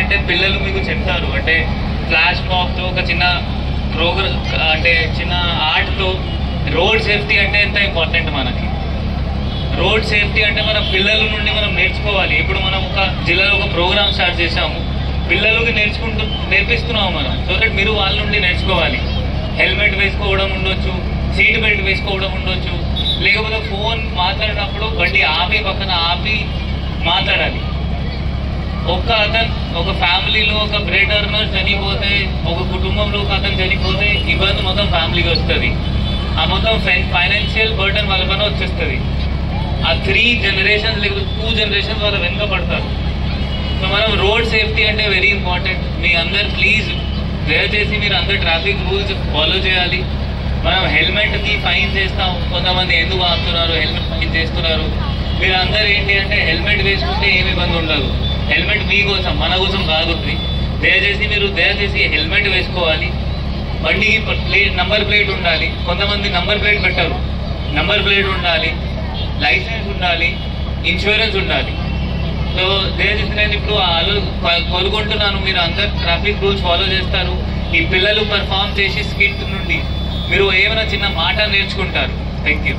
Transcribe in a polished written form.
అంటే పిల్లలు మీకు చెప్తారు, అంటే ఫ్లాష్ మాబ్తో ఒక చిన్న ప్రోగ్రామ్ అంటే చిన్న ఆర్ట్తో రోడ్ సేఫ్టీ అంటే ఎంత ఇంపార్టెంట్ మనకి. రోడ్ సేఫ్టీ అంటే మన పిల్లల నుండి మనం నేర్చుకోవాలి. ఇప్పుడు మనం ఒక జిల్లాలో ఒక ప్రోగ్రామ్ స్టార్ట్ చేసాము, పిల్లలకి నేర్పిస్తున్నాము మనం. సో దట్ మీరు వాళ్ళ నుండి నేర్చుకోవాలి. హెల్మెట్ వేసుకోవడం ఉండొచ్చు, సీట్ బెల్ట్ వేసుకోవడం ఉండొచ్చు, లేకపోతే ఫోన్ మాట్లాడినప్పుడు బండి ఆపి పక్కన ఆపి మాట్లాడాలి. ఒక ఫ్యామిలీలో ఒక బ్రేడ్ ఎర్నర్ చనిపోతే, ఒక కుటుంబంలో ఒక అతను చనిపోతే ఇబ్బంది మొత్తం ఫ్యామిలీకి వస్తుంది. ఆ మొత్తం ఫైనాన్షియల్ బర్డన్ వాళ్ళ పైన వచ్చేస్తుంది. ఆ 3 జనరేషన్స్ లేకపోతే 2 జనరేషన్స్ వాళ్ళ వెనుక పడతారు. సో మనం రోడ్ సేఫ్టీ అంటే వెరీ ఇంపార్టెంట్. మీ అందరు ప్లీజ్ దయచేసి మీరు అందరు ట్రాఫిక్ రూల్స్ ఫాలో చేయాలి. మనం హెల్మెట్కి ఫైన్ చేస్తాం, కొంతమంది ఎందుకు ఆపుతున్నారు, హెల్మెట్ ఫైన్ చేస్తున్నారు. మీరు అందరు ఏంటి అంటే హెల్మెట్ వేసుకుంటే ఏమి ఇబ్బంది ఉండదు. హెల్మెట్ మీకోసం, మన కోసం కాదు. దయచేసి హెల్మెట్ వేసుకోవాలి. బండికి నంబర్ ప్లేట్ ఉండాలి. కొంతమంది నంబర్ ప్లేట్ పెట్టరు. నంబర్ ప్లేట్ ఉండాలి, లైసెన్స్ ఉండాలి, ఇన్సూరెన్స్ ఉండాలి. సో దయచేసి నేను ఇప్పుడు కోరుకుంటున్నాను, మీరు అందరు ట్రాఫిక్ రూల్స్ ఫాలో చేస్తారు. ఈ పిల్లలు పర్ఫామ్ చేసి స్కిట్ నుండి మీరు ఏమైనా చిన్న మాట నేర్చుకుంటారు. Thank you.